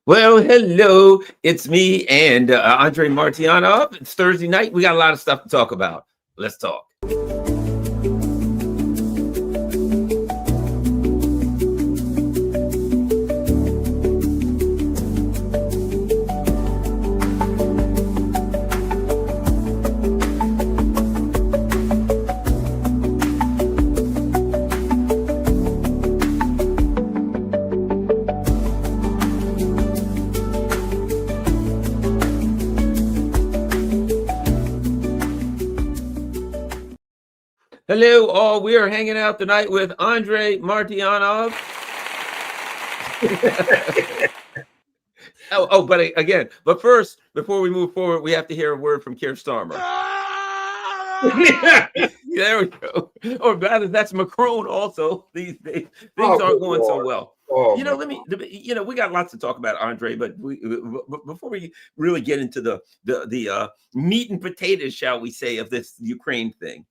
Well, hello. It's me and Andrei Martyanov. It's Thursday night. We got a lot of stuff to talk about. Let's talk. Hello, all. We are hanging out tonight with Andrei Martyanov. But first, before we move forward, we have to hear a word from Keir Starmer. There we go. Or rather, that's Macron also these days. Things aren't going so well. We got lots to talk about, Andre, but before we really get into the meat and potatoes, shall we say, of this Ukraine thing,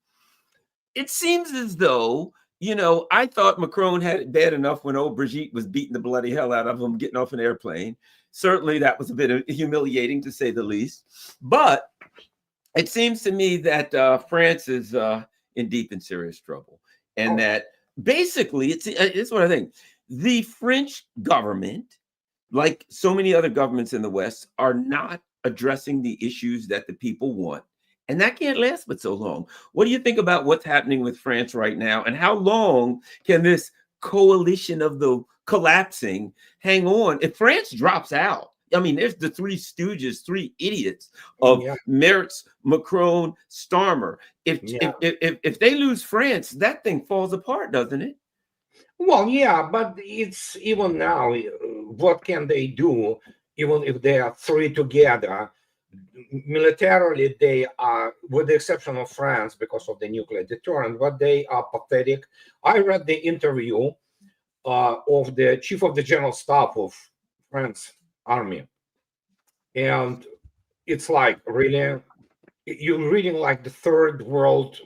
it seems as though, I thought Macron had it bad enough when old Brigitte was beating the bloody hell out of him getting off an airplane. Certainly that was a bit humiliating, to say the least. But it seems to me that France is in deep and serious trouble. And that basically, it's what I think. The French government, like so many other governments in the West, are not addressing the issues that the people want. And that can't last but so long. What do you think about what's happening with France right now? And how long can this coalition of the collapsing hang on? If France drops out, I mean, there's the three stooges, three idiots of Merz, Macron, Starmer. If they lose France, that thing falls apart, doesn't it? Well, yeah, but it's even now, what can they do, even if they are three together? Militarily, they are, with the exception of France, because of the nuclear deterrent, but they are pathetic. I read the interview of the chief of the general staff of France army, and it's like, really, you're reading like the third world,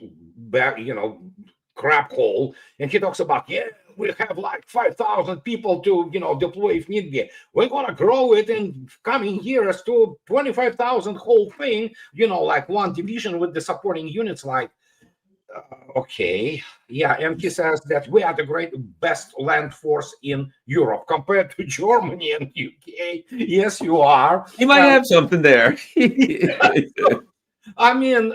crap hole, and he talks about, we have like 5,000 people to, deploy if need be. We're going to grow it in coming years to 25,000 whole thing, like one division with the supporting units, like, okay. Yeah, and he says that we are the best land force in Europe compared to Germany and UK. Yes, you are. You might have something there. I mean,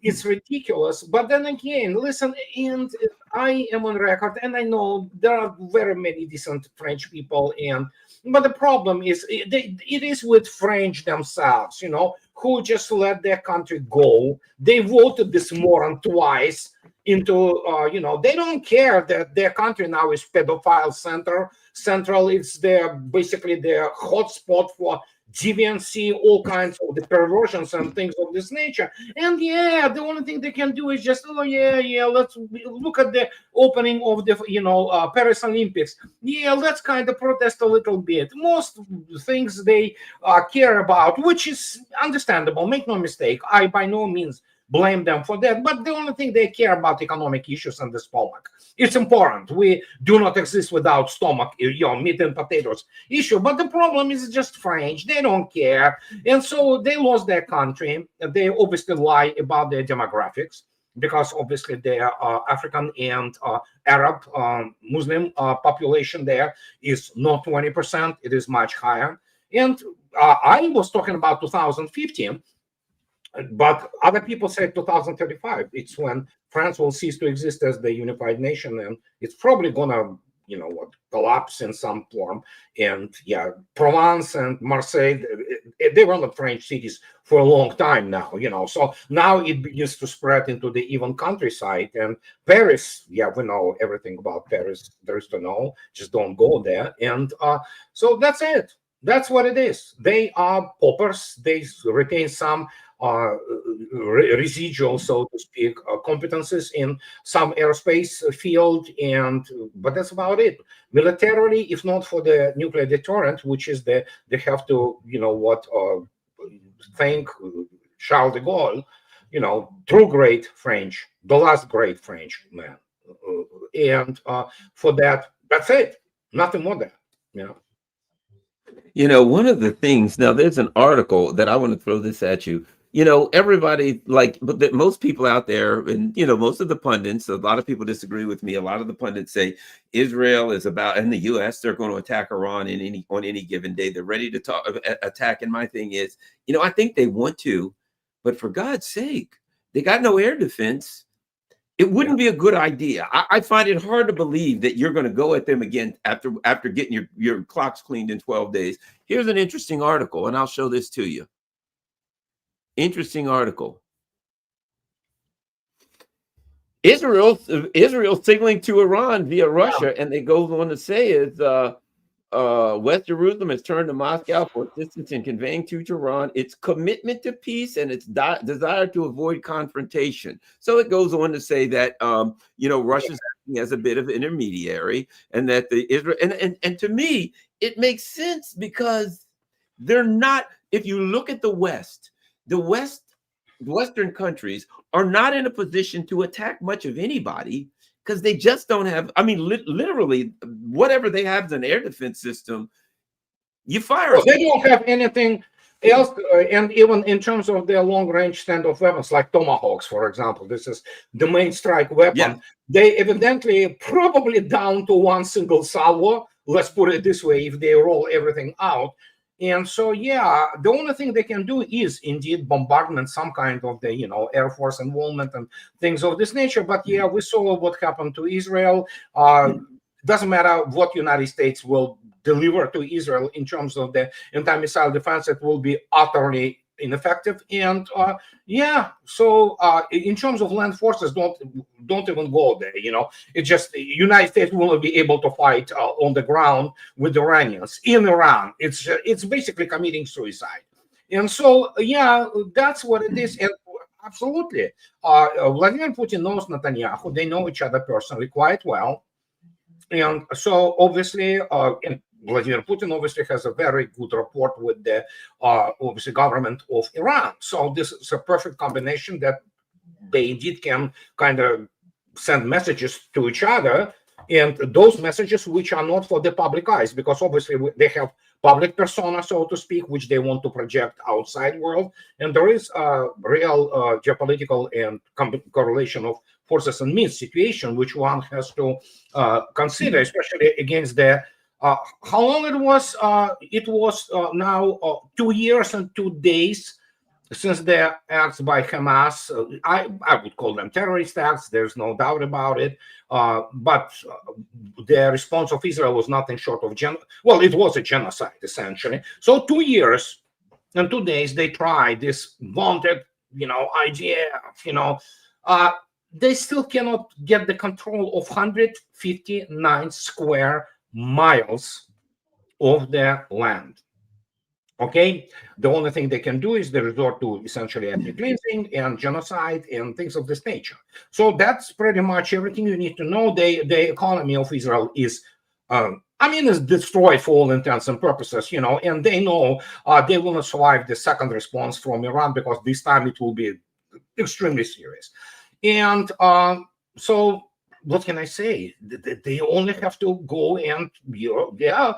it's ridiculous. But then again, listen, and I am on record, and I know there are very many decent French people, but the problem is it is with French themselves, who just let their country go. They voted this moron twice into, they don't care that their country now is pedophile central. It's basically their hotspot for deviancy, all kinds of the perversions and things of this nature. And the only thing they can do is just, let's look at the opening of the, Paris Olympics. Let's kind of protest a little bit. Most things they care about, which is understandable, make no mistake. I by no means blame them for that, but the only thing they care about economic issues and the stomach. It's important. We do not exist without stomach, meat and potatoes issue. But the problem is just French. They don't care, and so they lost their country. They obviously lie about their demographics because obviously their African and Arab Muslim population there is not 20%. It is much higher. And I was talking about 2015. But other people say 2035. It's when France will cease to exist as the unified nation, and it's probably gonna, collapse in some form. And Provence and Marseille, they were not French cities for a long time now, So now it begins to spread into the even countryside. And Paris, we know everything about Paris. There is to know. Just don't go there. And so that's it. That's what it is. They are paupers. They retain some residual, so to speak, competences in some aerospace field, but that's about it. Militarily, if not for the nuclear deterrent, which is they have to, thank Charles de Gaulle, true great French, the last great French man, and for that, that's it. Nothing more than that. You know, one of the things, now there's an article that I want to throw this at you. You know, everybody like, but that most people out there, and you know, most of the pundits, a lot of people disagree with me. A lot of the pundits say Israel is about, and the U.S. they're going to attack Iran in any on any given day. They're ready to attack. And my thing is, you know, I think they want to, but for God's sake, they got no air defense. It wouldn't be a good idea. I find it hard to believe that you're going to go at them again after getting your clocks cleaned in 12 days. Here's an interesting article, and I'll show this to you. Interesting article. Israel signaling to Iran via Russia, and they go on to say is West Jerusalem has turned to Moscow for assistance in conveying to Iran its commitment to peace and its desire to avoid confrontation. So it goes on to say that you know, Russia's acting as a bit of intermediary, and that the Israel and to me it makes sense because they're not. If you look at the Western countries are not in a position to attack much of anybody, because they just don't have, I mean, literally, whatever they have is an air defense system. You fire. Well, they don't have anything else, and even in terms of their long-range standoff weapons, like Tomahawks, for example, this is the main strike weapon. Yeah. They evidently probably down to one single salvo. Let's put it this way: if they roll everything out. And so, yeah, the only thing they can do is indeed bombardment, some kind of the, you know, Air Force involvement and things of this nature. But yeah, we saw what happened to Israel. Doesn't matter what United States will deliver to Israel in terms of the anti-missile defense, it will be utterly ineffective. And yeah, so in terms of land forces, don't even go there. You know, it's just the United States will not be able to fight on the ground with the Iranians in Iran. It's basically committing suicide. And so yeah, that's what it is. And absolutely, Vladimir Putin knows Netanyahu. They know each other personally quite well. And so obviously, Vladimir Putin obviously has a very good rapport with the obviously government of Iran. So this is a perfect combination that they indeed can kind of send messages to each other, and those messages which are not for the public eyes, because obviously they have public persona, so to speak, which they want to project outside world. And there is a real geopolitical and correlation of forces and means situation, which one has to consider, especially against the how long it was? It was now 2 years and 2 days since the acts by Hamas. I would call them terrorist acts. There's no doubt about it. But the response of Israel was nothing short of well, it was a genocide essentially. So 2 years and 2 days they tried this vaunted, you know, idea. You know, they still cannot get the control of 159 square miles of their land. Okay, the only thing they can do is they resort to essentially ethnic cleansing and genocide and things of this nature. So that's pretty much everything you need to know. The economy of Israel is I mean, it's destroyed for all intents and purposes, you know, and they know they will not survive the second response from Iran, because this time it will be extremely serious. And so what can I say? They only have to go and, you know, yeah,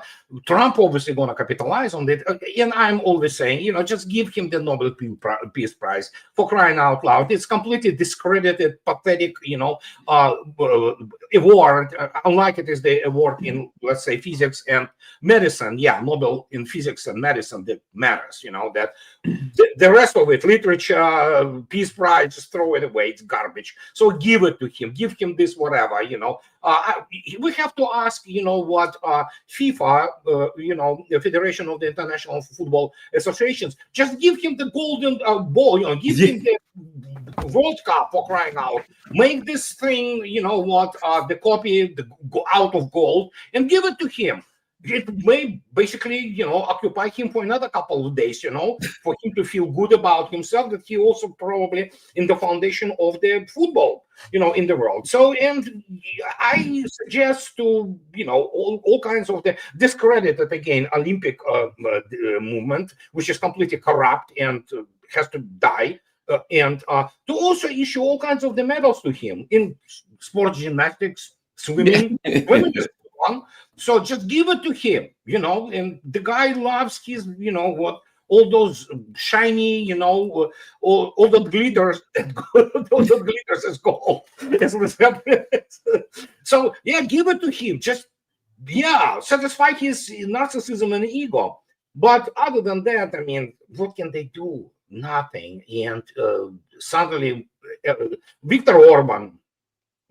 Trump obviously going to capitalize on it. And I'm always saying, you know, just give him the Nobel Peace Prize, for crying out loud. It's completely discredited, pathetic, you know, award, unlike it is the award in, let's say, physics and medicine. Yeah, Nobel in physics and medicine, that matters, you know, that the rest of it, literature, Peace Prize, just throw it away. It's garbage. So give it to him. Give him this whatever, you know. We have to ask, you know, what FIFA, you know, the Federation of the International Football Associations, just give him the golden ball, you know, give him the World Cup, for crying out. Make this thing, you know what, the copy out of gold and give it to him. It may basically, you know, occupy him for another couple of days, you know, for him to feel good about himself, that he also probably in the foundation of the football, you know, in the world. So, and I suggest to, you know, all kinds of the discredited, again, Olympic movement, which is completely corrupt and has to die. And to also issue all kinds of the medals to him in sports, gymnastics, swimming, women's one. So just give it to him, and the guy loves his, all those shiny, all the glitters, all the glitters is gold. So yeah, give it to him. Just satisfy his narcissism and ego. But other than that, I mean, what can they do? Nothing. And suddenly, Viktor Orban,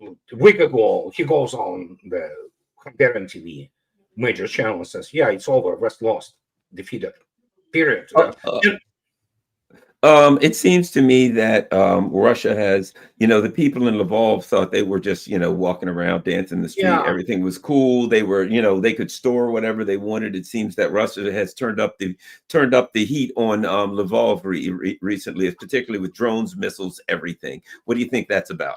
a week ago, he goes on the Hungarian TV, major channel, and says, "Yeah, it's over. West lost, defeated. Period." It seems to me that Russia has, the people in Lvov thought they were just, walking around, dancing in the street. Yeah. Everything was cool. They were, they could store whatever they wanted. It seems that Russia has turned up the heat on Lvov recently, particularly with drones, missiles, everything. What do you think that's about?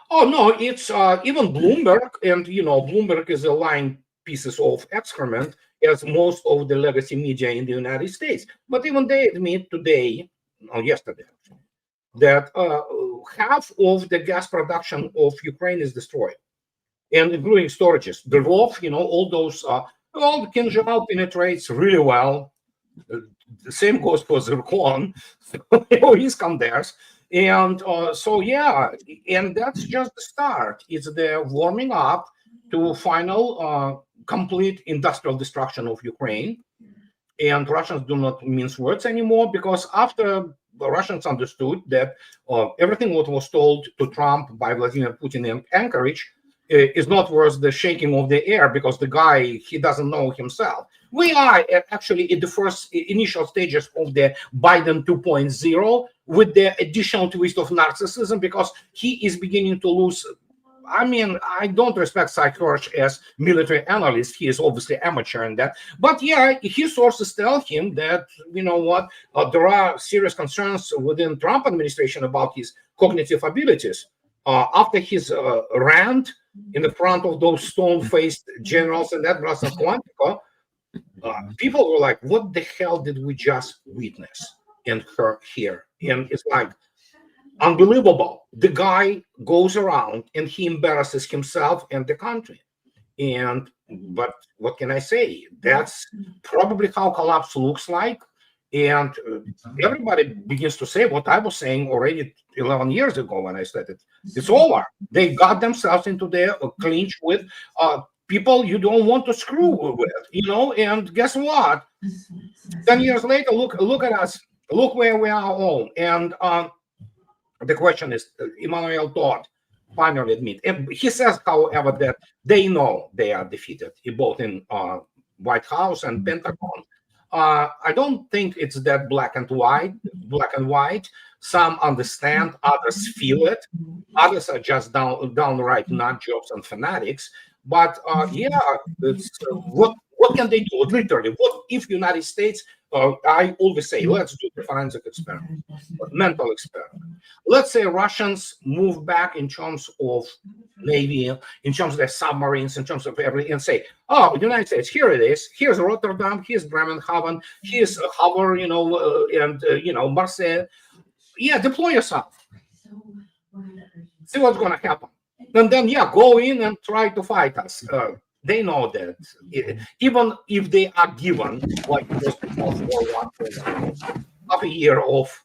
Oh no, it's even Bloomberg, and Bloomberg is lying pieces of excrement, as most of the legacy media in the United States. But even they admit today, or yesterday, that half of the gas production of Ukraine is destroyed, and including storages. The Lvov, all those, all the Kinzhal penetrates really well. The same goes for Zircon, Iskanders. And so, yeah, and that's just the start. It's the warming up to final complete industrial destruction of Ukraine. And Russians do not mince words anymore, because after the Russians understood that everything what was told to Trump by Vladimir Putin in Anchorage is not worth the shaking of the air, because the guy, he doesn't know himself. We are actually in the first initial stages of the Biden 2.0 with the additional twist of narcissism, because he is beginning to lose. I mean, I don't respect Cy Hirsch as military analyst. He is obviously amateur in that. But yeah, his sources tell him that, there are serious concerns within Trump administration about his cognitive abilities. After his rant in the front of those stone-faced generals and that Russian Quantico, people were like, what the hell did we just witness and hear? And it's like, unbelievable. The guy goes around and he embarrasses himself and the country. But what can I say? That's probably how collapse looks like. And everybody begins to say what I was saying already 11 years ago when I said it. It's over. They got themselves into their clinch with people you don't want to screw with, and guess what? 10 years later, look at us. Look where we are all. And the question is, Emmanuel Todd finally admit, and he says, however, that they know they are defeated, both in White House and Pentagon. I don't think it's that black and white. Some understand, others feel it. Others are just downright nut jobs and fanatics. But it's, what can they do? Literally, what if United States? I always say, let's do the forensic experiment, mental experiment. Let's say Russians move back in terms of Navy, in terms of their submarines, in terms of everything, and say, oh, the United States, here it is. Here's Rotterdam, here's Bremenhaven, here's Havre, and Marseille. Yeah, deploy yourself. See what's going to happen. And then, go in and try to fight us. They know that even if they are given, like half a year of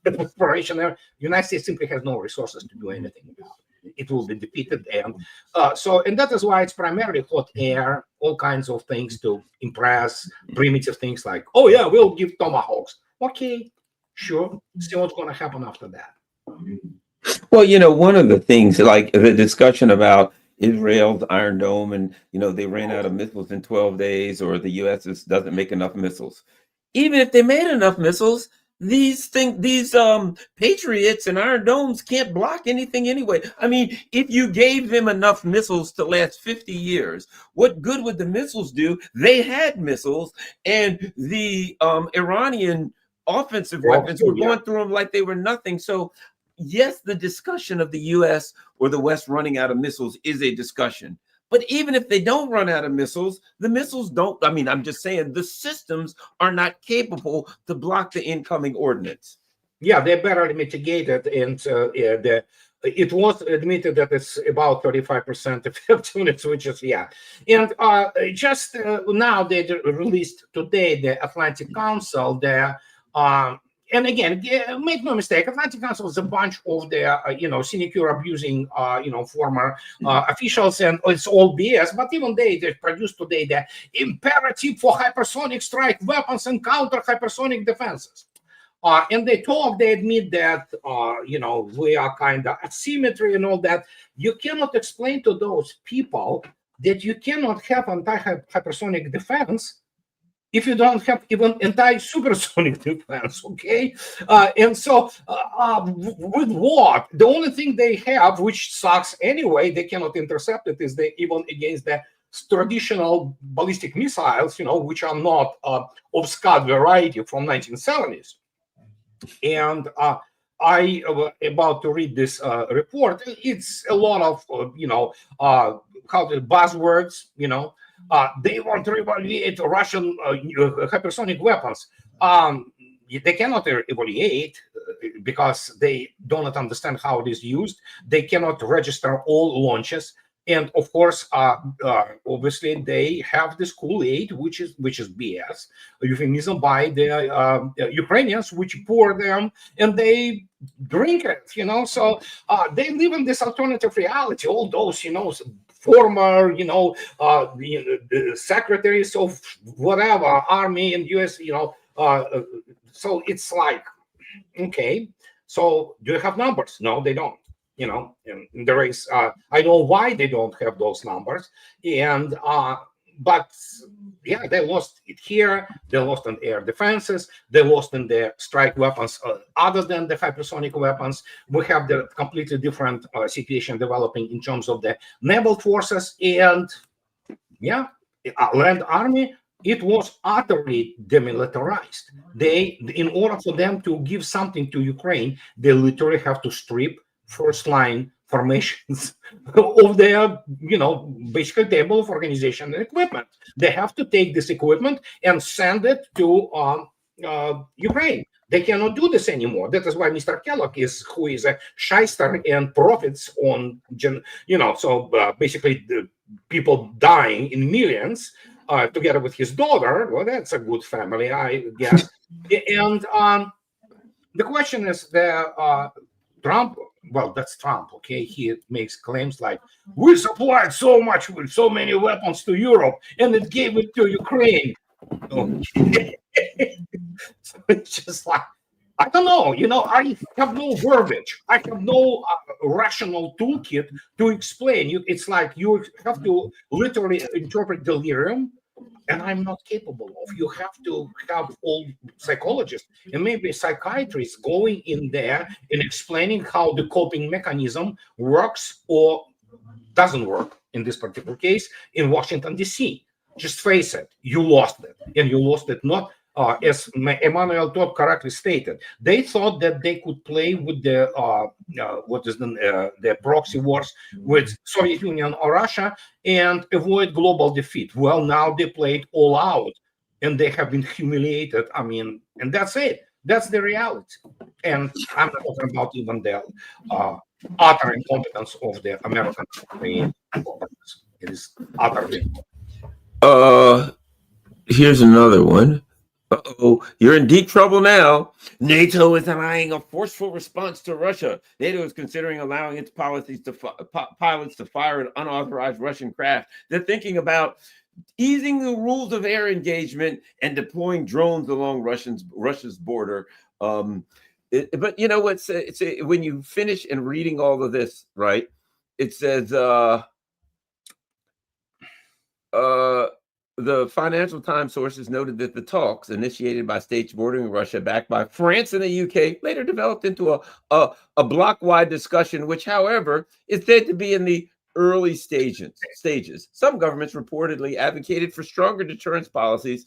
exploration, the United States simply has no resources to do anything about it. It will be defeated. And and that is why it's primarily hot air, all kinds of things to impress, primitive things like, oh yeah, we'll give tomahawks. Okay, sure. See what's going to happen after that. Well, one of the things, like the discussion about Israel's Iron Dome, and they ran out of missiles in 12 days, or the U.S. doesn't make enough missiles. Even if they made enough missiles, these Patriots and Iron Domes can't block anything anyway. I mean, if you gave them enough missiles to last 50 years, what good would the missiles do? They had missiles, and the Iranian offensive weapons were going through them like they were nothing. So yes, the discussion of the U.S. or the West running out of missiles is a discussion. But even if they don't run out of missiles, the missiles don't. I mean, I'm just saying the systems are not capable to block the incoming ordnance. Yeah, they're barely mitigated. And the it was admitted that it's about 35% effectiveness, which is, yeah. And just now they released today the Atlantic Council, and again, make no mistake, Atlantic Council is a bunch of the, sinecure abusing, former officials, and it's all BS. But even they produced today the imperative for hypersonic strike weapons and counter hypersonic defenses. And they admit that, we are kind of asymmetry and all that. You cannot explain to those people that you cannot have anti-hypersonic defense if you don't have even anti-supersonic defense, okay? And so with what? The only thing they have, which sucks anyway, they cannot intercept it, is even against the traditional ballistic missiles, which are not of Scud variety from 1970s. And I about to read this report. It's a lot of buzzwords. They want to evaluate Russian hypersonic weapons. They cannot evaluate because they do not understand how it is used. They cannot register all launches. And of course, obviously, they have this Kool-Aid, which is BS, euphemism by the Ukrainians, which pour them and they drink it. So they live in this alternative reality. All those, former, the secretaries of whatever army and U.S. So it's like, okay. So do you have numbers? No, they don't. And there is, I know why they don't have those numbers. And, but yeah, they lost it here. They lost in air defenses. They lost in the strike weapons other than the hypersonic weapons. We have the completely different situation developing in terms of the naval forces. And yeah, land army, it was utterly demilitarized. In order for them to give something to Ukraine, they literally have to strip first line formations of their, basically table of organization and equipment. They have to take this equipment and send it to Ukraine. They cannot do this anymore. That is why Mr. Kellogg who is a shyster and profits on, basically the people dying in millions together with his daughter. Well, that's a good family, I guess. And the question is Trump. Well, that's Trump, okay? He makes claims like, we supplied so many weapons to Europe, and it gave it to Ukraine. Okay. So it's just like, I don't know, I have no verbiage. I have no rational toolkit to explain. It's like you have to literally interpret delirium, and I'm not capable of. You have to have all psychologists and maybe psychiatrists going in there and explaining how the coping mechanism works or doesn't work in this particular case in Washington, D.C. Just face it, you lost it. And you lost it not, as Emmanuel Todd correctly stated, they thought that they could play with the proxy wars with Soviet Union or Russia and avoid global defeat. Well, now they played all out and they have been humiliated. I mean, and that's it. That's the reality. And I'm not talking about even the utter incompetence of the American companies. It is utterly. Here's another one. Uh-oh, you're in deep trouble now. NATO is eyeing a forceful response to Russia. NATO is considering allowing its pilots to fire an unauthorized Russian craft. They're thinking about easing the rules of air engagement and deploying drones along Russia's border. But it's when you finish and reading all of this, right? It says the Financial Times sources noted that the talks initiated by states bordering Russia, backed by France and the UK, later developed into a bloc-wide discussion, which, however, is said to be in the early stages. Some governments reportedly advocated for stronger deterrence policies,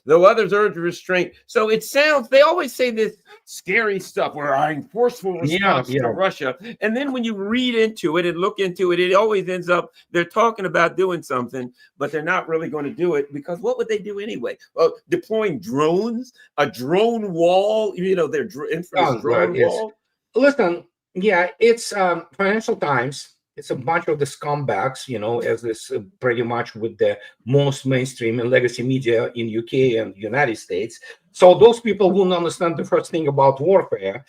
though others urged restraint. So it sounds, they always say this scary stuff, we're eyeing forceful response to Russia. And then when you read into it and look into it, it always ends up, they're talking about doing something, but they're not really going to do it, because what would they do anyway? Well, deploying drones, a drone wall, their infamous drone wall. Listen, Yeah, it's Financial Times. It's a bunch of the scumbags, as this pretty much with the most mainstream and legacy media in UK and United States. So those people won't understand the first thing about warfare.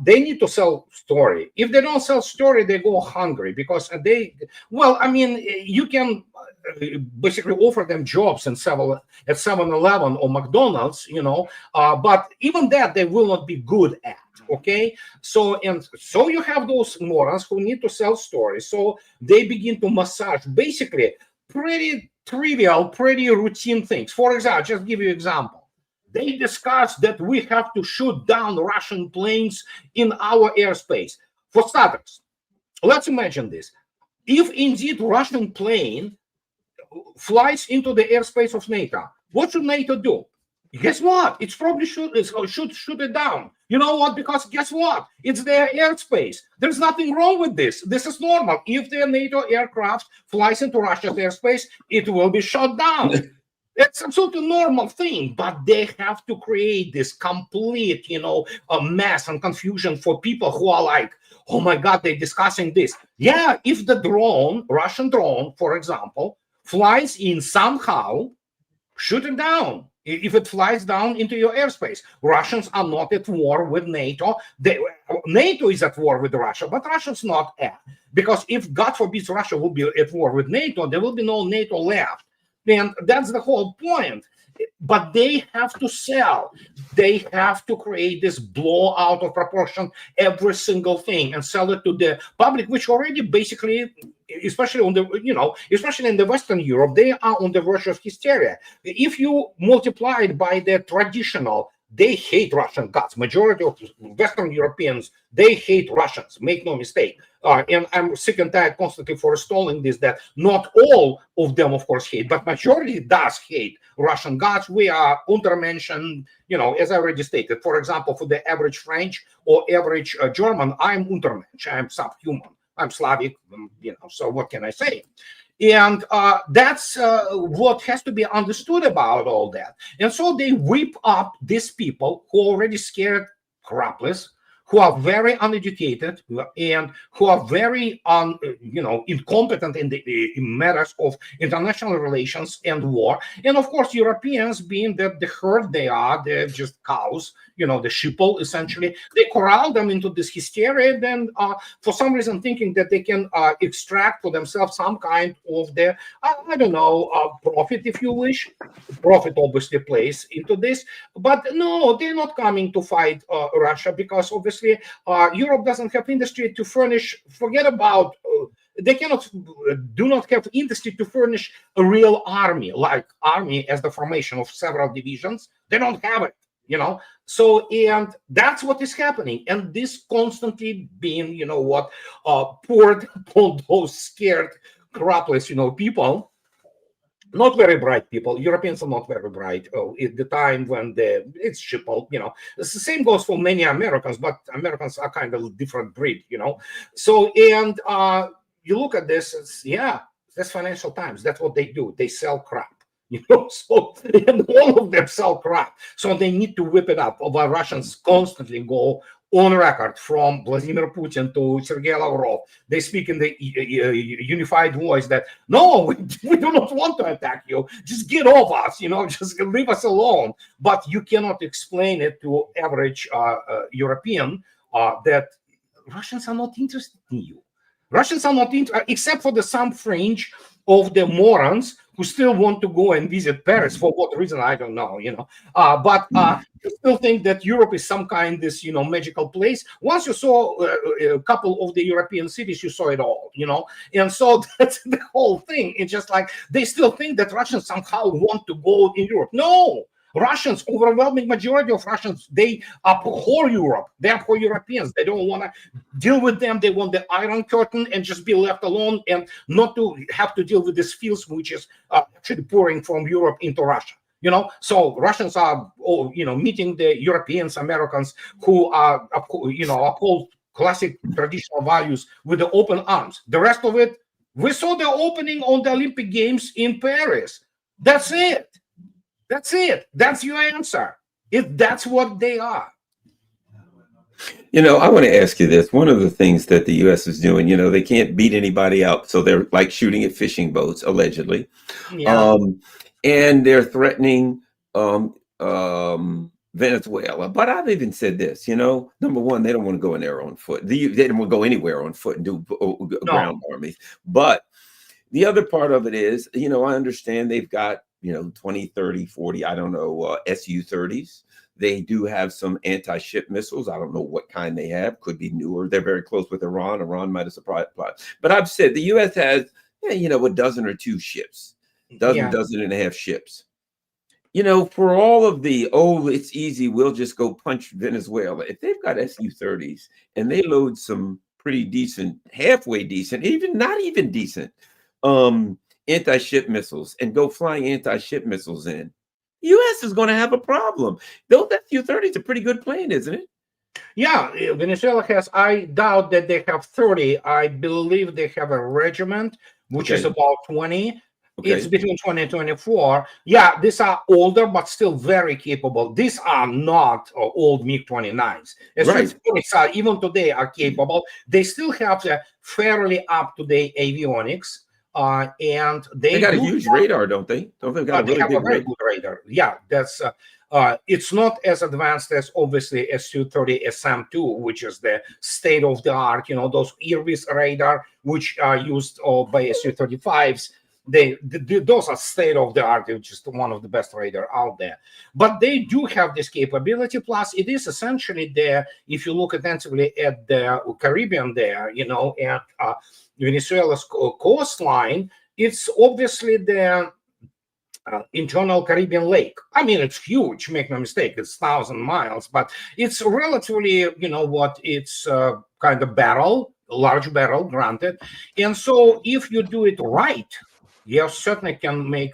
They need to sell story. If they don't sell story, they go hungry because you can basically offer them jobs at 7-Eleven or McDonald's, but even that they will not be good at. Okay, so you have those morons who need to sell stories, so they begin to massage basically pretty trivial, pretty routine things. For example, just give you an example. They discussed that we have to shoot down Russian planes in our airspace. For starters, let's imagine this: if indeed Russian plane flies into the airspace of NATO, what should NATO do? Guess what? It's probably should shoot it down. You know what? Because guess what? It's their airspace. There's nothing wrong with this. This is normal. If the NATO aircraft flies into Russia's airspace, it will be shot down. It's absolutely normal thing, but they have to create this complete, a mess and confusion for people who are like, oh my God, they're discussing this. Yeah, if the Russian drone, for example, flies in somehow, shoot it down. If it flies down into your airspace, Russians are not at war with NATO. NATO is at war with Russia, but Russia's not at. Because if, God forbid, Russia will be at war with NATO, there will be no NATO left. And that's the whole point. But they have to sell. They have to create this blow out of proportion every single thing and sell it to the public, which already basically, especially especially in the Western Europe, they are on the verge of hysteria. If you multiply it by the traditional, they hate Russian guts. Majority of Western Europeans, they hate Russians. Make no mistake. And I'm sick and tired constantly forestalling this, that not all of them, of course, hate, but majority does hate Russian guts. We are untermenschen, as I already stated. For example, for the average French or average German, I'm untermensch. I'm subhuman. I'm Slavic, so what can I say? And that's what has to be understood about all that. And so they whip up these people who are already scared crapless, who are very uneducated and who are very incompetent in matters of international relations and war. And of course, Europeans, being that the herd they are, they're just cows, the sheeple, essentially, they corral them into this hysteria, then for some reason thinking that they can extract for themselves some kind of the, profit, if you wish. Profit obviously plays into this, but no, they're not coming to fight Russia, because obviously Europe doesn't have industry to furnish. Forget about they do not have industry to furnish a real army, like army as the formation of several divisions. They don't have it, So, and that's what is happening, and this constantly being, poured upon those scared, crapless, people. Not very bright people. Europeans are not very bright. At the time when it's shipple, the same goes for many Americans, but Americans are kind of a different breed, So, and you look at this, that's Financial Times. That's what they do. They sell crap. So, and all of them sell crap. So they need to whip it up. While Russians constantly go on record, from Vladimir Putin to Sergei Lavrov, they speak in the unified voice that, no, we do not want to attack you. Just get off us, just leave us alone. But you cannot explain it to average European that Russians are not interested in you. Russians are not interested, except for some fringe of the morons who still want to go and visit Paris. For what reason, I don't know, but you still think that Europe is some kind this, magical place. Once you saw a couple of the European cities, you saw it all, and so that's the whole thing. It's just like they still think that Russians somehow want to go in Europe. No. Russians, overwhelming majority of Russians, they abhor Europe. They abhor Europeans. They don't want to deal with them. They want the Iron Curtain and just be left alone and not to have to deal with this filth which is actually pouring from Europe into Russia. So Russians are, meeting the Europeans, Americans who are, uphold classic traditional values with the open arms. The rest of it, we saw the opening on the Olympic Games in Paris. That's it. That's it. That's your answer. That's what they are. I want to ask you this. One of the things that the U.S. is doing, they can't beat anybody out, so they're like shooting at fishing boats, allegedly. Yeah. And they're threatening Venezuela. But I've even said this, number one, they don't want to go in there on foot. They don't want to go anywhere on foot and do No. ground armies. But the other part of it is, I understand they've got, 20, 30, 40, I don't know, Su-30s. They do have some anti-ship missiles. I don't know what kind they have. Could be newer. They're very close with Iran. Iran might have supplied. But I've said the U.S. has, a dozen or two ships, dozen and a half ships. For all of the, it's easy, we'll just go punch Venezuela. If they've got Su-30s and they load some pretty decent, halfway decent, even not even decent, anti-ship missiles and go flying anti-ship missiles in, U.S. is going to have a problem. Though that Su-30 is a pretty good plane, isn't it? Yeah, Venezuela has, I doubt that they have 30. I believe they have a regiment, which is about 20. Okay. It's between 20 and 24. Yeah, these are older, but still very capable. These are not old MiG-29s. Right. Even today are capable. They still have a fairly up-to-date avionics. And they got a huge radar, don't they? Don't they got a really big very good radar? Yeah, that's it's not as advanced as obviously Su-30 SM2, which is the state of the art. Those Irvis radar, which are used by Su-35s. Those are state of the art, which is one of the best radar out there. But they do have this capability. Plus, it is essentially there. If you look attentively at the Caribbean, there, and Venezuela's coastline, it's obviously the internal Caribbean lake. I mean, it's huge, make no mistake, it's 1,000 miles, but it's relatively, it's kind of large barrel, granted. And so if you do it right, you certainly can make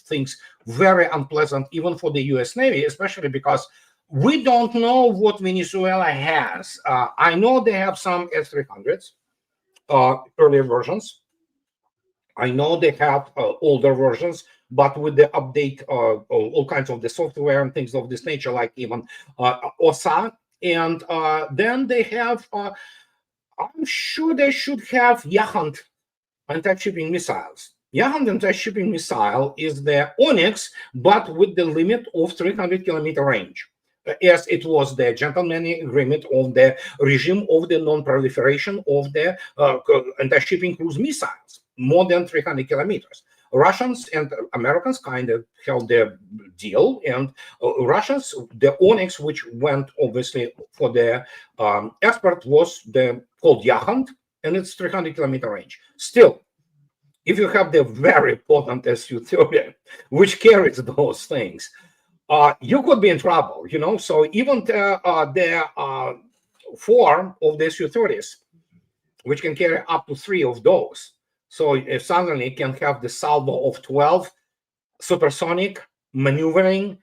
things very unpleasant, even for the U.S. Navy, especially because we don't know what Venezuela has. I know they have some S-300s. Earlier versions. I know they have older versions, but with the update, all kinds of the software and things of this nature, like even OSA. And then they have, I'm sure they should have Yahant anti-shipping missiles. Yahant anti-shipping missile is the Onyx, but with the limit of 300-kilometer range. As it was the gentlemanly agreement of the regime of the non-proliferation of the anti-shipping cruise missiles, more than 300 kilometers. Russians and Americans kind of held their deal, and Russians, the Onyx, which went obviously for the expert, was called Yahant, and it's 300-kilometer range. Still, if you have the very potent Su-30, which carries those things, you could be in trouble, So even the four of the Su-30s, which can carry up to 3 of those, so if suddenly it can have the salvo of 12, supersonic maneuvering,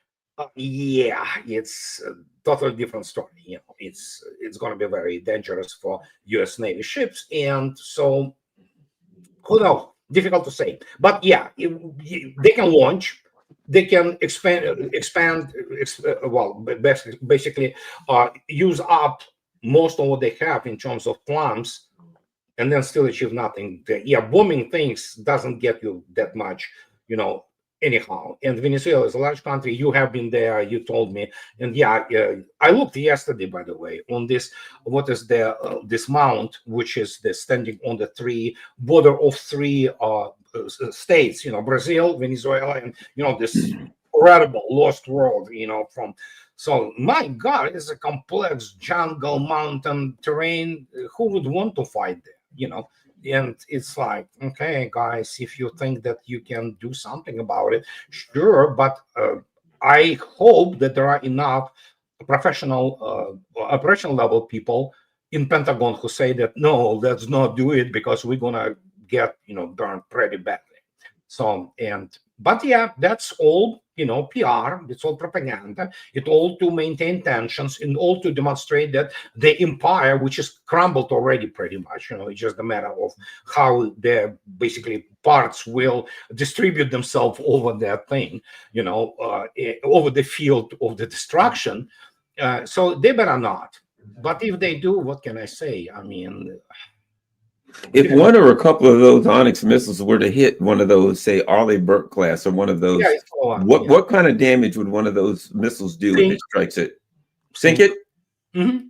it's a totally different story. It's going to be very dangerous for U.S. Navy ships, and so who knows? Difficult to say, but yeah, they can launch. They can expand. Well, basically, use up most of what they have in terms of plans, and then still achieve nothing. Bombing things doesn't get you that much, anyhow. And Venezuela is a large country. You have been there, you told me. And I looked yesterday, by the way, on this, what is this mount, which is the standing on the border of 3 states, Brazil, Venezuela, and, this incredible lost world, so my God, it's a complex jungle, mountain terrain. Who would want to fight there, And it's like, okay, guys, if you think that you can do something about it, sure. But I hope that there are enough professional, operational level people in Pentagon who say that, no, let's not do it because we're going to get, burned pretty badly. So, but that's all, PR, it's all propaganda. It's all to maintain tensions and all to demonstrate that the empire, which is crumbled already pretty much, it's just a matter of how the basically parts will distribute themselves over that thing, over the field of the destruction. So they better not. But if they do, what can I say? I mean, if one or a couple of those Onyx missiles were to hit one of those, say Arleigh Burke class or one of those, yeah, it's over. what kind of damage would one of those missiles do if it strikes it? Sink it? Mm-hmm.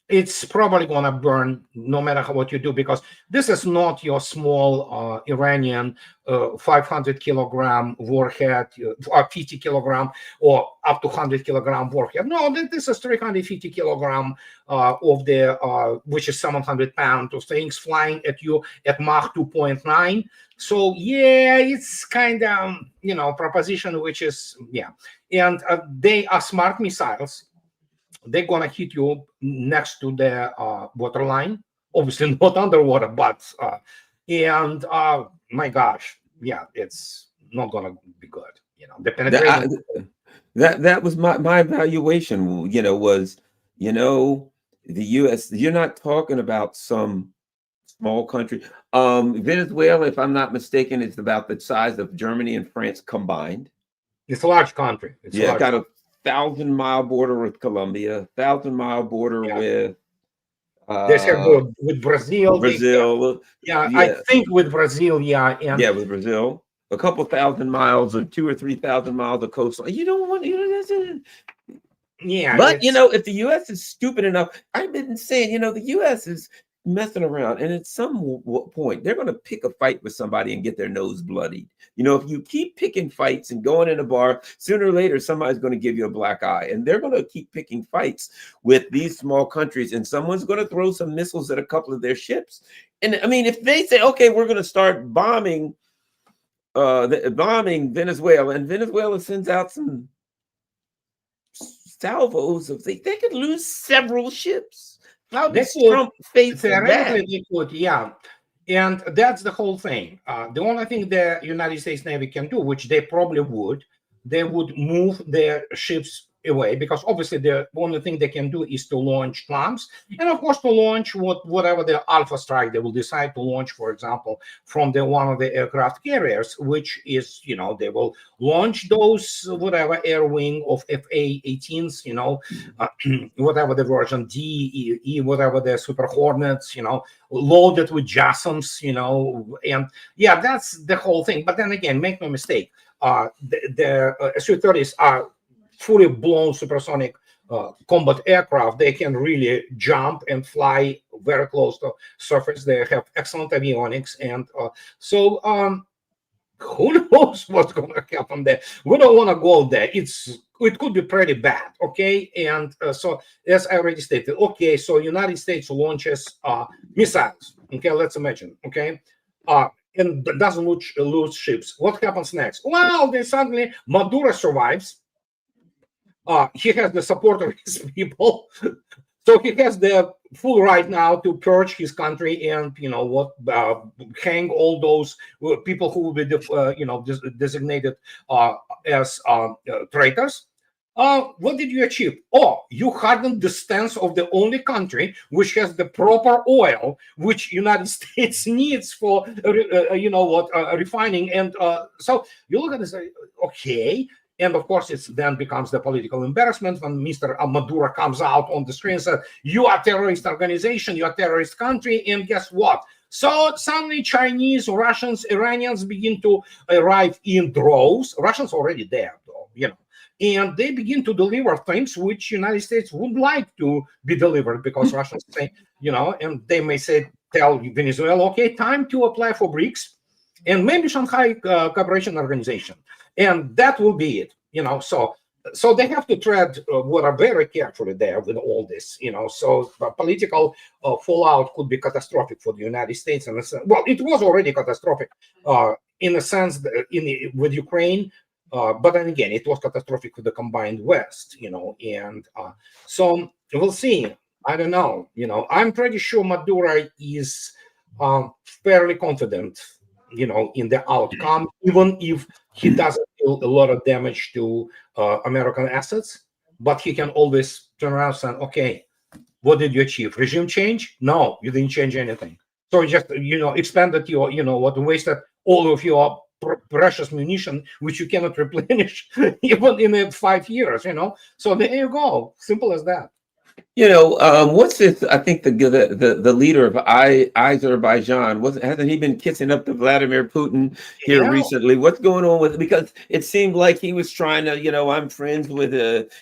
It's probably going to burn no matter what you do, because this is not your small Iranian 500 kilogram warhead, or 50 kilogram, or up to 100 kilogram warhead. No, this is 350 kilogram of the, which is 700 pounds of things flying at you at Mach 2.9. So yeah, it's kind of, proposition, which is, yeah. And they are smart missiles. They're gonna hit you next to the water line, obviously not underwater, but my gosh, yeah, it's not gonna be good. The penetration. That was my evaluation. Was the U.S. You're not talking about some small country. Venezuela, if I'm not mistaken, is about the size of Germany and France combined. It's a large country. It's got a 1,000-mile border with Colombia, 1,000-mile border with they said with Brazil. I think with Brazil, with Brazil, a couple thousand miles or 2,000 or 3,000 miles of coastline. You don't want, but if the U.S. is stupid enough, I've been saying, the U.S. is messing around, and at some point they're going to pick a fight with somebody and get their nose bloodied. If you keep picking fights and going in a bar, sooner or later somebody's going to give you a black eye, and they're going to keep picking fights with these small countries, and someone's going to throw some missiles at a couple of their ships. And I mean, if they say, okay, we're going to start bombing Venezuela, and Venezuela sends out some salvos of they could lose several ships. How does Trump face that? They could, yeah. And that's the whole thing. The only thing the United States Navy can do, which they probably would, they would move their ships away, because obviously the only thing they can do is to launch bombs, and of course to launch whatever the alpha strike they will decide to launch, for example, from one of the aircraft carriers, which is, they will launch those whatever air wing of FA-18s, whatever the version D, E, whatever the Super Hornets, loaded with JASSMs, and yeah, that's the whole thing. But then again, make no mistake, the Su-30s are fully blown supersonic combat aircraft. They can really jump and fly very close to surface. They have excellent avionics, and so who knows what's going to happen there. We don't want to go there. It could be pretty bad, okay? And so, as I already stated, okay, so United States launches missiles, okay, let's imagine, okay, and doesn't lose ships. What happens next? Well, then suddenly Maduro survives. He has the support of his people, so he has the full right now to purge his country and hang all those people who will be designated as traitors. What did you achieve? You hardened the stance of the only country which has the proper oil which United States needs for refining, and so you look at this, okay. And of course, it then becomes the political embarrassment when Mr. Maduro comes out on the screen and says, you are a terrorist organization, you are a terrorist country, and guess what? So suddenly Chinese, Russians, Iranians begin to arrive in droves. Russians already there, though, and they begin to deliver things which United States would like to be delivered, because Russians say, and they may tell Venezuela, okay, time to apply for BRICS and maybe Shanghai Cooperation Organization. And that will be it, so they have to tread water very carefully there with all this, so political fallout could be catastrophic for the United States. And well, it was already catastrophic in a sense with Ukraine, but then again, it was catastrophic for the combined West, and so we'll see. I don't know, I'm pretty sure Maduro is fairly confident, in the outcome, even if he doesn't do a lot of damage to American assets, but he can always turn around and say, okay, what did you achieve? Regime change? No, you didn't change anything. So you just, expanded your, wasted all of your precious munition, which you cannot replenish even in 5 years, So there you go. Simple as that. What's this? I think the leader of Azerbaijan hasn't he been kissing up to Vladimir Putin here Yeah. recently? What's going on with it? Because it seemed like he was trying to, I'm friends with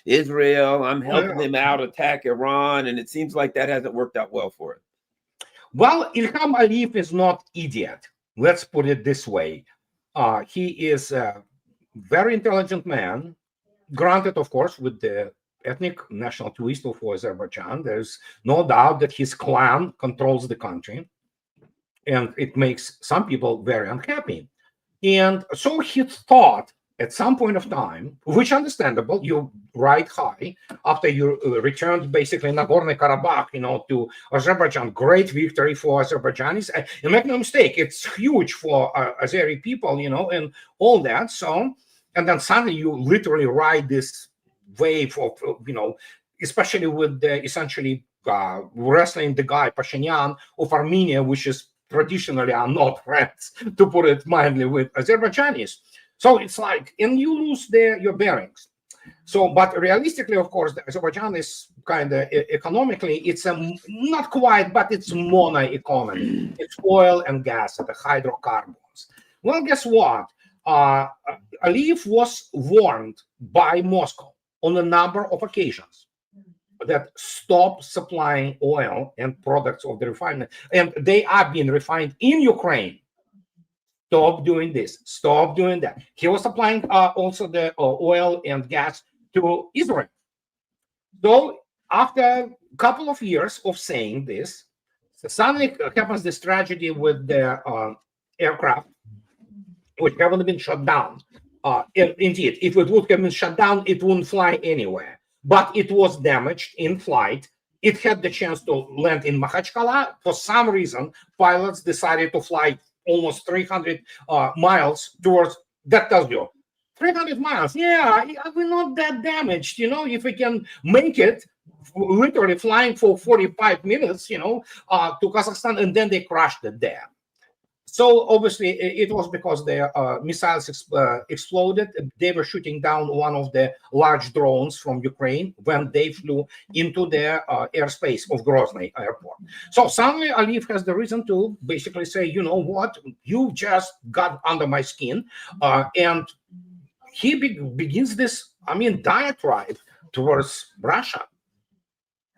Israel. I'm helping them out attack Iran, and it seems like that hasn't worked out well for it. Well, Ilham Aliyev is not idiot. Let's put it this way. He is a very intelligent man, granted, of course, with the ethnic national twist of Azerbaijan. There's no doubt that his clan controls the country, and it makes some people very unhappy. And so he thought at some point of time, which understandable, you ride high after you returned basically Nagorno-Karabakh, to Azerbaijan, great victory for Azerbaijanis. And make no mistake, it's huge for Azeri people, and all that. So, and then suddenly you literally ride this wave of, especially with the essentially wrestling the guy Pashinyan of Armenia, which is traditionally are not friends, to put it mildly, with Azerbaijanis. So it's like, and you lose your bearings. So, but realistically, of course, Azerbaijan is kind of economically, it's not quite, but it's mono economy. It's oil and gas, the hydrocarbons. Well, guess what? Aliyev was warned by Moscow on a number of occasions that stop supplying oil and products of the refinement, and they are being refined in Ukraine. Stop doing this. Stop doing that. He was supplying also the oil and gas to Israel. So after a couple of years of saying this, suddenly happens this tragedy with the aircraft, which haven't been shut down. Indeed, if it would have been shut down, it wouldn't fly anywhere. But it was damaged in flight. It had the chance to land in Makhachkala. For some reason, pilots decided to fly almost 300 miles towards, that tells you, 300 miles. Yeah, we're not that damaged. If we can make it, literally flying for 45 minutes, to Kazakhstan, and then they crashed it there. So obviously it was because their missiles exploded. They were shooting down one of the large drones from Ukraine when they flew into their airspace of Grozny airport. So suddenly Aliyev has the reason to basically say, you know what, you just got under my skin. And he begins this, diatribe towards Russia.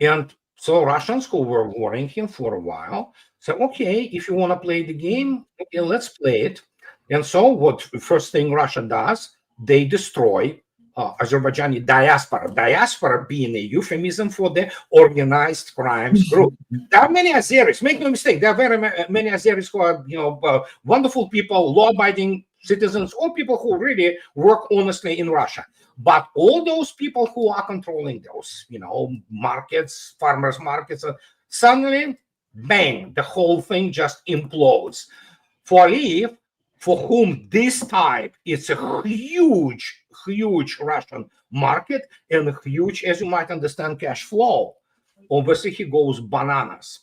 And so Russians who were warning him for a while said, okay, if you want to play the game, okay, let's play it. And so what first thing Russia does, they destroy Azerbaijani diaspora. Diaspora being a euphemism for the organized crimes group. There are many Azeris, make no mistake, there are very many Azeris who are wonderful people, law-abiding citizens, or people who really work honestly in Russia. But all those people who are controlling those, markets, farmers markets, suddenly, bang, the whole thing just implodes. For Aliyev, for whom this type is a huge, huge Russian market and a huge, as you might understand, cash flow, obviously he goes bananas.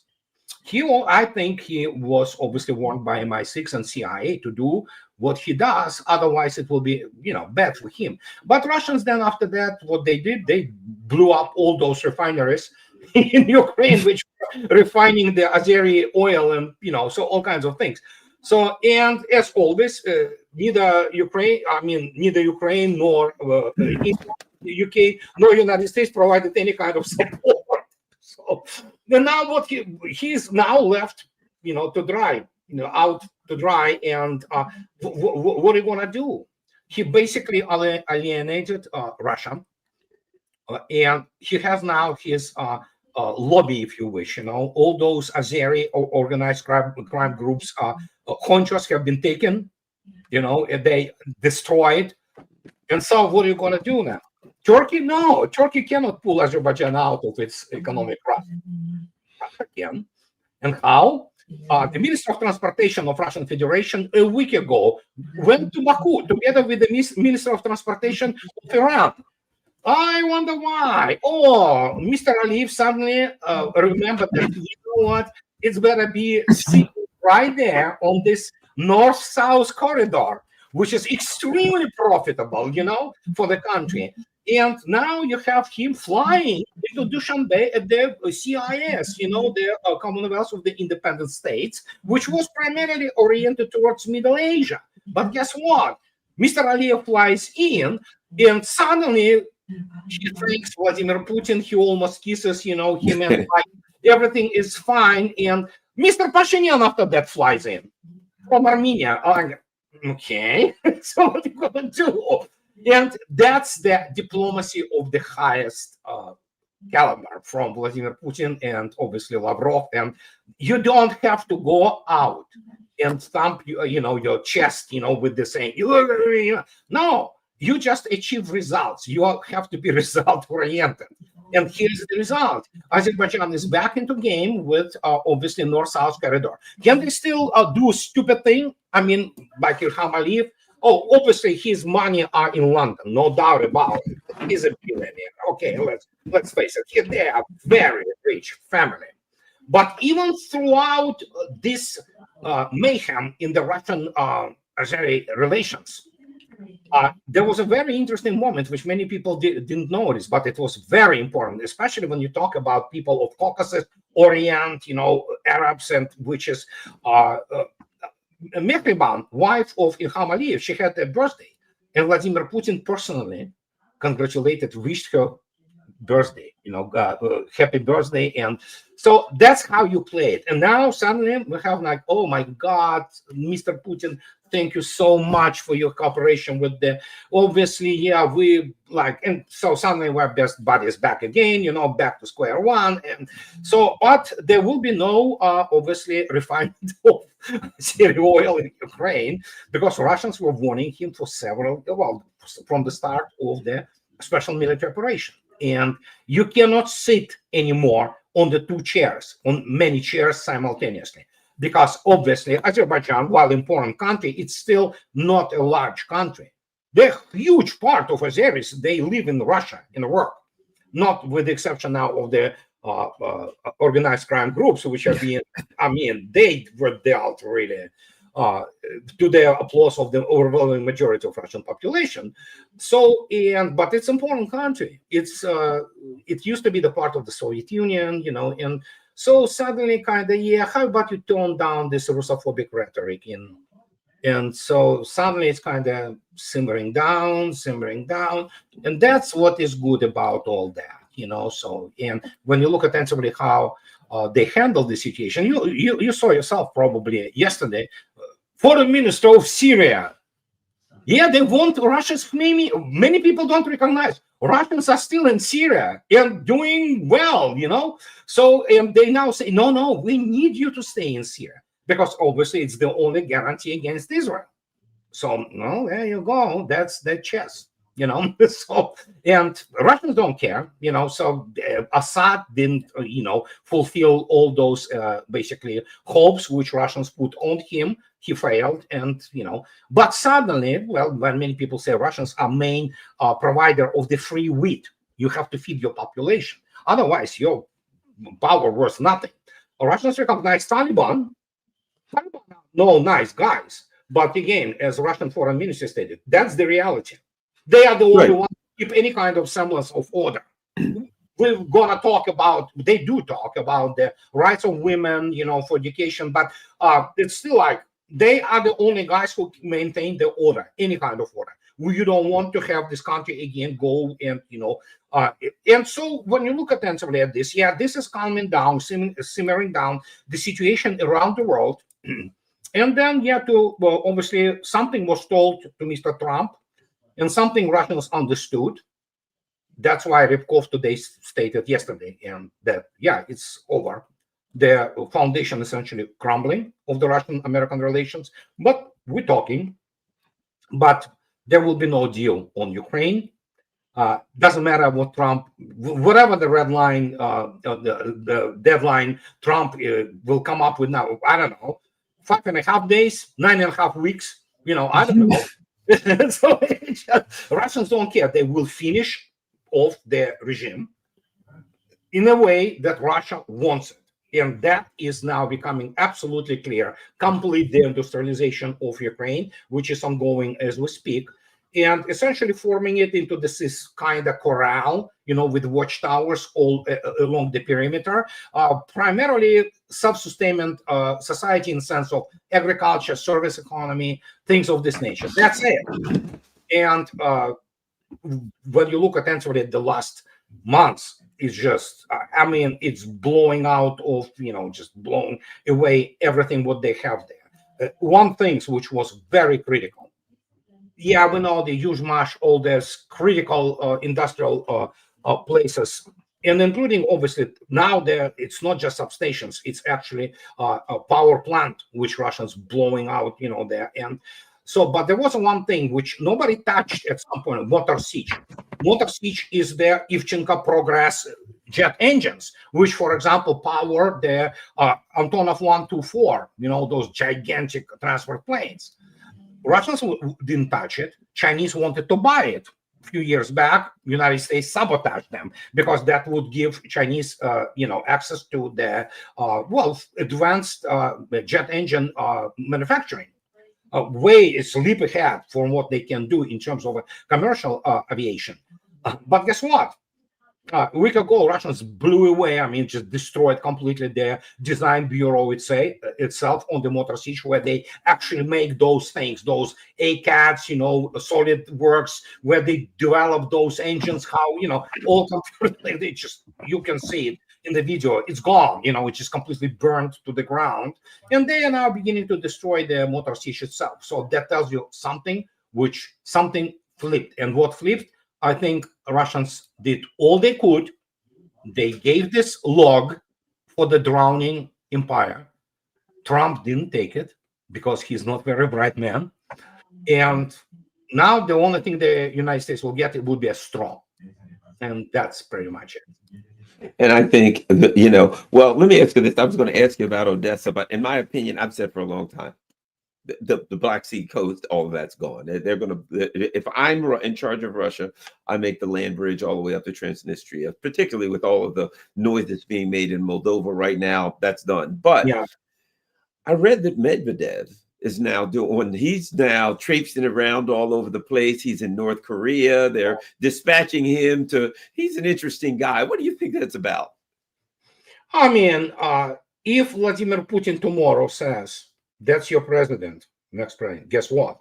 I think he was obviously warned by MI6 and CIA to do what he does, otherwise it will be, bad for him. But Russians then after that, what they did, they blew up all those refineries in Ukraine, which were refining the Azeri oil and, so all kinds of things. So, and as always, neither Ukraine nor UK nor United States provided any kind of support. So now what he's now left, to dry, out to dry. And what are you gonna do? He basically alienated Russia, and he has now his lobby, if you wish. All those Azeri organized crime groups, honchos have been taken. They destroyed. And so what are you gonna do now? Turkey? No, Turkey cannot pull Azerbaijan out of its economic rut. Again. And how? The Minister of Transportation of Russian Federation a week ago went to Baku together with the Minister of Transportation of Iran. I wonder why. Oh, Mr. Aliyev suddenly remembered that, what? It's better be sitting right there on this north-south corridor, which is extremely profitable, for the country. And now you have him flying into Dushanbe at the CIS, the Commonwealth of the Independent States, which was primarily oriented towards Middle Asia. But guess what? Mr. Aliyev flies in, and suddenly he thanks Vladimir Putin. He almost kisses, him, and like, everything is fine. And Mr. Pashinyan after that flies in from Armenia. Okay, so what are you gonna do? And that's the diplomacy of the highest caliber from Vladimir Putin and obviously Lavrov. And you don't have to go out and thump your chest, with the saying, no, you just achieve results. You all have to be result oriented. And here's the result. Azerbaijan is back into game with obviously North-South corridor. Can they still do a stupid thing? I mean, like Ilham Aliyev. Oh, obviously his money are in London, no doubt about it. He's a billionaire. Okay, let's face it. They are very rich family. But even throughout this mayhem in the Russian-Azeri relations, there was a very interesting moment which many people didn't notice, but it was very important, especially when you talk about people of Caucasus, Orient, Arabs, and which is Mehriban, wife of Ilham Aliyev. She had a birthday, and Vladimir Putin personally wished her birthday, happy birthday. And so that's how you play it. And now suddenly we have like, oh my God, Mr. Putin, thank you so much for your cooperation with the, obviously, we like, and so suddenly we're best buddies back again, back to square one. And so, but there will be no, obviously, refinement of Syrian oil in Ukraine, because Russians were warning him for from the start of the special military operation. And you cannot sit anymore on the two chairs, on many chairs simultaneously. Because obviously Azerbaijan, while important country, it's still not a large country. The huge part of Azeris, they live in Russia, in the world, not with the exception now of the organized crime groups, which are being, they were dealt really to the applause of the overwhelming majority of Russian population. So, but it's an important country. It used to be the part of the Soviet Union, and so suddenly how about you tone down this Russophobic rhetoric and so suddenly it's kind of simmering down, and that's what is good about all that, so, and when you look at essentially how they handle the situation, you saw yourself probably yesterday, foreign minister of Syria. Yeah, they want Russia's many people don't recognize Russians are still in Syria and doing well, So they now say, no, we need you to stay in Syria because obviously it's the only guarantee against Israel. So, there you go. That's the chess, So, and Russians don't care, So Assad didn't, fulfill all those basically hopes which Russians put on him. He failed, and but suddenly, when many people say Russians are main provider of the free wheat, you have to feed your population. Otherwise, your power worth nothing. Russians recognize Taliban. Taliban are no nice guys, but again, as Russian foreign minister stated, that's the reality. They are the only ones who keep any kind of semblance of order. We're gonna talk about. They do talk about the rights of women, for education, but it's still like. They are the only guys who maintain the order, any kind of order. You don't want to have this country again go and, and so when you look at this, this is calming down, simmering down the situation around the world. And then, obviously something was told to Mr. Trump and something Russians understood. That's why Rybkov today stated yesterday, and that, it's over. The foundation essentially crumbling of the Russian-American relations, but we're talking. But there will be no deal on Ukraine. Doesn't matter what Trump, whatever the red line, the deadline Trump will come up with now. I don't know, 5.5 days, 9.5 weeks. I don't know. So Russians don't care. They will finish off the regime in a way that Russia wants it. And that is now becoming absolutely clear. Complete deindustrialization of Ukraine, which is ongoing as we speak. and essentially forming it into this kind of corral, with watchtowers all along the perimeter, primarily self-sustainment society in the sense of agriculture, service economy, things of this nature. That's it. And when you look at the last months, it's just, it's blowing out of, just blowing away everything what they have there. One thing which was very critical. Yeah, we know the huge mash, all these critical industrial places, and including obviously now it's not just substations, it's actually a power plant which Russians blowing out, there. And so, but there was one thing which nobody touched at some point: Motor Siege. Motor Siege is the Ivchenko Progress jet engines, which, for example, power the Antonov 124, those gigantic transport planes. Russians didn't touch it. Chinese wanted to buy it. A few years back, United States sabotaged them because that would give Chinese, access to the advanced jet engine manufacturing. Way a leap ahead from what they can do in terms of commercial aviation. But guess what? A week ago, Russians blew away, just destroyed completely their design bureau itself on the Motor Siege, where they actually make those things, those ACADs, SolidWorks, where they develop those engines, how, all completely, you can see it in the video, it's gone, it's just completely burned to the ground. And they are now beginning to destroy the Motor Siege itself. So that tells you something flipped. And what flipped? I think Russians did all they could. They gave this log for the drowning empire. Trump didn't take it because he's not a very bright man. And now the only thing the United States will get, it would be a straw. And that's pretty much it. And I think, well, let me ask you this. I was going to ask you about Odessa, but in my opinion, I've said for a long time, the Black Sea coast, all of that's gone. They're going to, if I'm in charge of Russia, I make the land bridge all the way up to Transnistria, particularly with all of the noise that's being made in Moldova right now. That's done. But yeah, I read that Medvedev is now he's now traipsing around all over the place. He's in North Korea. They're dispatching him he's an interesting guy. What do you think that's about? If Vladimir Putin tomorrow says, that's your president, next president, guess what?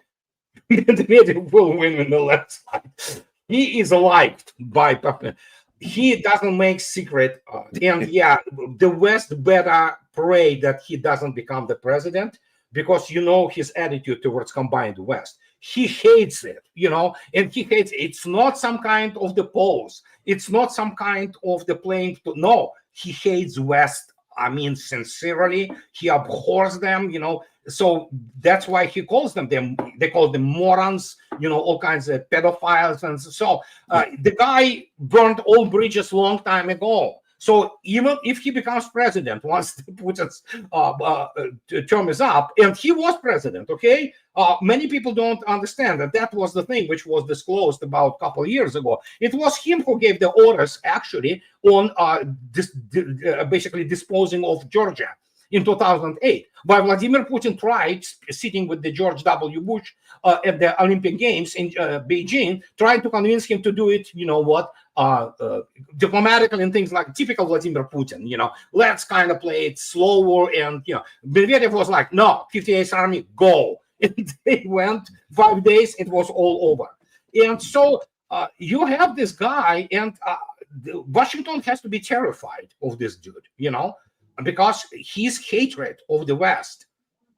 Medvedev will win in the landslide. He is liked by people. He doesn't make secret. And yeah, the West better pray that he doesn't become the president, because his attitude towards combined West. He hates it, and he hates it. It's not some kind of the pose. It's not some kind of the playing. No, he hates West. Sincerely, he abhors them, so that's why he calls them, they call them morons, all kinds of pedophiles. And so the guy burned all bridges long time ago. So even if he becomes president, once Putin's term is up, and he was president, okay? Many people don't understand that was the thing which was disclosed about a couple of years ago. It was him who gave the orders, actually, on basically disposing of Georgia in 2008. While Vladimir Putin tried, sitting with the George W. Bush at the Olympic Games in Beijing, trying to convince him to do it, diplomatically and things like typical Vladimir Putin, let's kind of play it slower. And, Medvedev was like, no, 58th Army, go. And they went 5 days, it was all over. And so you have this guy, and Washington has to be terrified of this dude, because his hatred of the West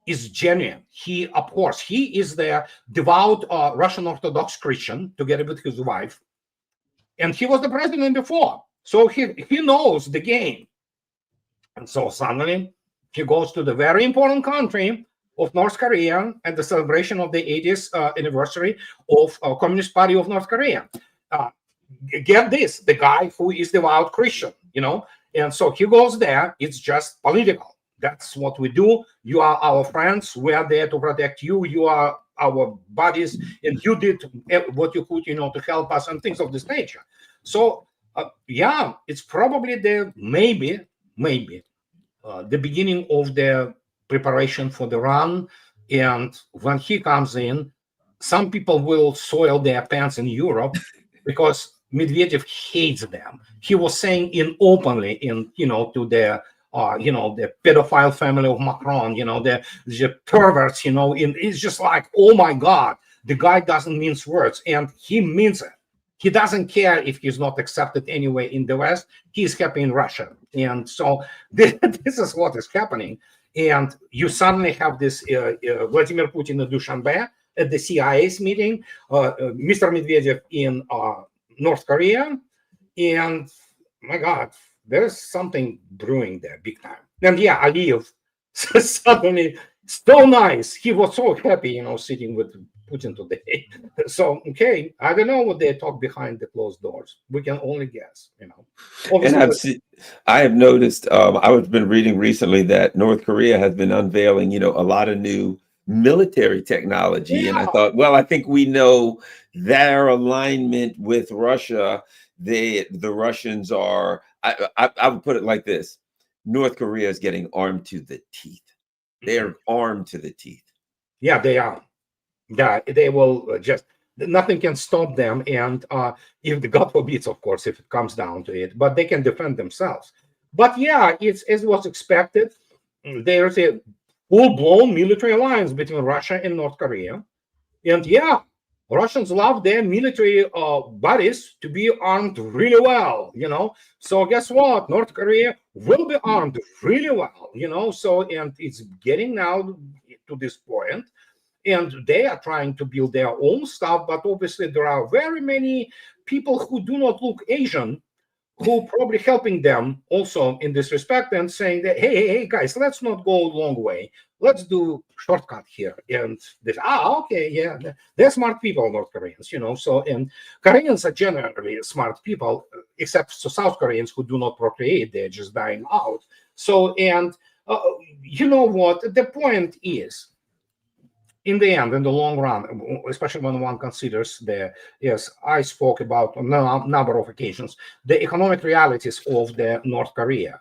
is genuine. He, of course, he is the devout Russian Orthodox Christian, together with his wife. And he was the president before. So he knows the game. And so suddenly he goes to the very important country of North Korea at the celebration of the 80th anniversary of Communist Party of North Korea. Get this, the guy who is devout Christian, and so he goes there. It's just political. That's what we do. You are our friends. We are there to protect you. You are our buddies, and you did what you could, to help us and things of this nature. So, yeah, it's probably maybe the beginning of the preparation for the run. And when he comes in, some people will soil their pants in Europe because Medvedev hates them. He was saying in openly in to the the pedophile family of Macron, the perverts, it's just like, oh my God, the guy doesn't mince words, and he means it. He doesn't care if he's not accepted anyway in the West. He's happy in Russia. And so this is what is happening. And you suddenly have this Vladimir Putin in Dushanbe at the CIA's meeting, Mr. Medvedev in North Korea. And my God, there's something brewing there big time. And yeah, Aliyev suddenly so nice. He was so happy, sitting with Putin today. So, okay, I don't know what they talk behind the closed doors. We can only guess, And I have noticed, I've been reading recently that North Korea has been unveiling, a lot of new military technology. Yeah. And I thought, well, I think we know their alignment with Russia. The Russians are, I would put it like this: North Korea is getting armed to the teeth. They're armed to the teeth. Yeah, they are. Yeah, they will just, nothing can stop them. And if the God forbids, of course, if it comes down to it, but they can defend themselves. But yeah, it's as was expected. There's a full-blown military alliance between Russia and North Korea. And yeah, Russians love their military buddies to be armed really well, So guess what? North Korea will be armed really well, So, and it's getting now to this point. And they are trying to build their own stuff, but obviously there are very many people who do not look Asian who probably helping them also in this respect and saying that, hey, guys, let's not go a long way. Let's do shortcut here. And this, okay, yeah, they're smart people, North Koreans, So, and Koreans are generally smart people, except for South Koreans who do not procreate, they're just dying out. So, and you know what, the point is, in the end, in the long run, especially when one considers I spoke about on a number of occasions, the economic realities of the North Korea.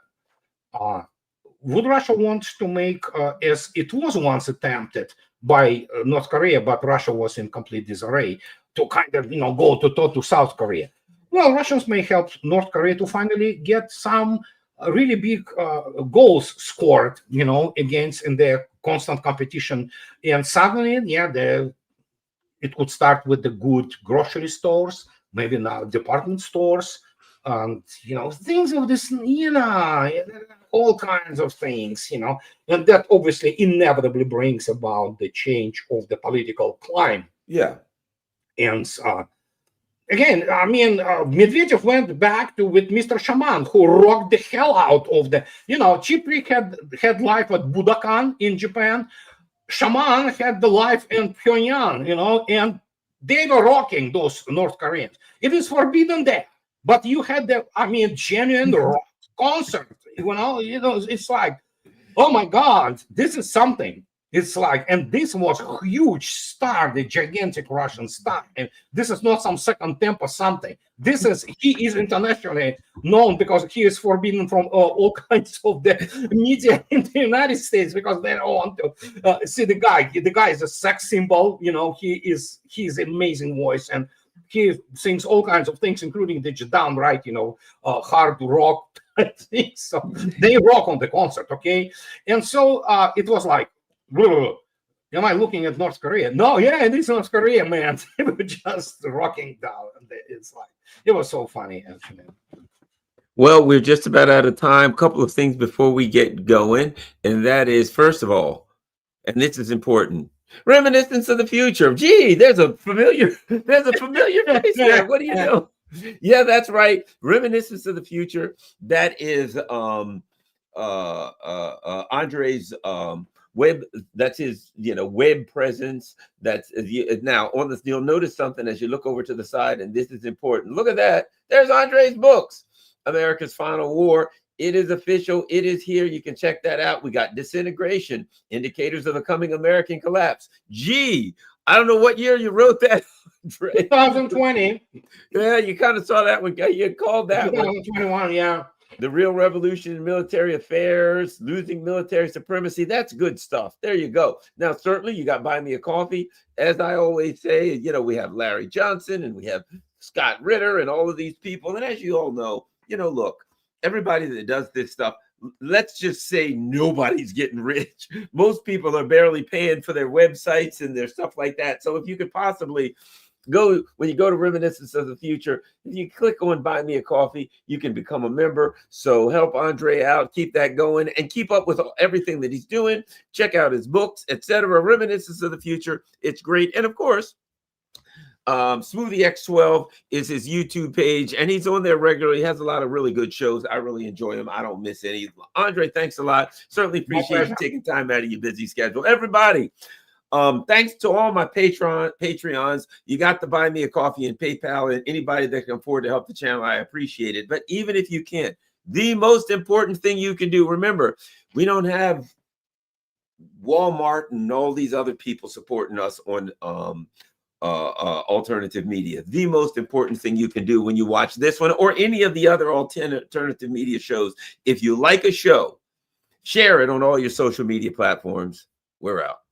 Would Russia want to make, as it was once attempted by North Korea, but Russia was in complete disarray, to kind of, go to South Korea? Well, Russians may help North Korea to finally get some really big goals scored, against in their constant competition. And suddenly, it could start with the good grocery stores, maybe now department stores, and things of this, all kinds of things, and that obviously inevitably brings about the change of the political climate. Yeah. And again, I mean, Medvedev went back with Mr. Shaman, who rocked the hell out of the, Chiprik had life at Budokan in Japan. Shaman had the life in Pyongyang, and they were rocking those North Koreans. It is forbidden there, but you had genuine rock concert. It's like, oh my God, this is something. It's like, and this was a huge star, the gigantic Russian star. And this is not some second tempo something. He is internationally known because he is forbidden from all kinds of the media in the United States because they don't want to see the guy. The guy is a sex symbol. He's amazing voice, and he sings all kinds of things, including the downright, hard rock things. So they rock on the concert, okay? And so it was like, am I looking at North Korea? No, yeah, it is North Korea, man. They were just rocking down. It's like, it was so funny, actually. Well, we're just about out of time. A couple of things before we get going, and that is, first of all, and this is important, reminiscence of the future. Gee, there's a familiar face there. What do you know? Yeah, that's right. Reminiscence of the future. That is Andrei's web, that's his web presence. That's now on this. You'll notice something as you look over to the side, and this is important. Look at that. There's Andrei's books, America's Final War. It is official. It is here. You can check that out. We got Disintegration, Indicators of the Coming American Collapse. Gee, I don't know what year you wrote that. 2020. Yeah, you kind of saw that one. You called that 2021, one. yeah. The Real Revolution in Military Affairs, Losing Military Supremacy. That's good stuff. There you go. Now, certainly you got Buy Me a Coffee. As I always say, you know, we have Larry Johnson and we have Scott Ritter and all of these people. And as you all know, you know, look, everybody that does this stuff, let's just say nobody's getting rich. Most people are barely paying for their websites and their stuff like that. So if you could possibly go, when you go to Reminiscence of the Future, if you click on Buy Me a Coffee, you can become a member. So help Andre out, keep that going, and keep up with everything that he's doing. Check out his books, etc. Reminiscence of the Future. It's great. And of course, Smoothie X12 is his YouTube page, and he's on there regularly. He has a lot of really good shows. I really enjoy him. I don't miss any. Andre, thanks a lot. Certainly appreciate you taking time out of your busy schedule. Everybody, thanks to all my Patreons. You got to Buy Me a Coffee and PayPal, and anybody that can afford to help the channel, I appreciate it. But even if you can't, the most important thing you can do, remember, we don't have Walmart and all these other people supporting us on alternative media. The most important thing you can do when you watch this one or any of the other alternative media shows, if you like a show, share it on all your social media platforms. We're out.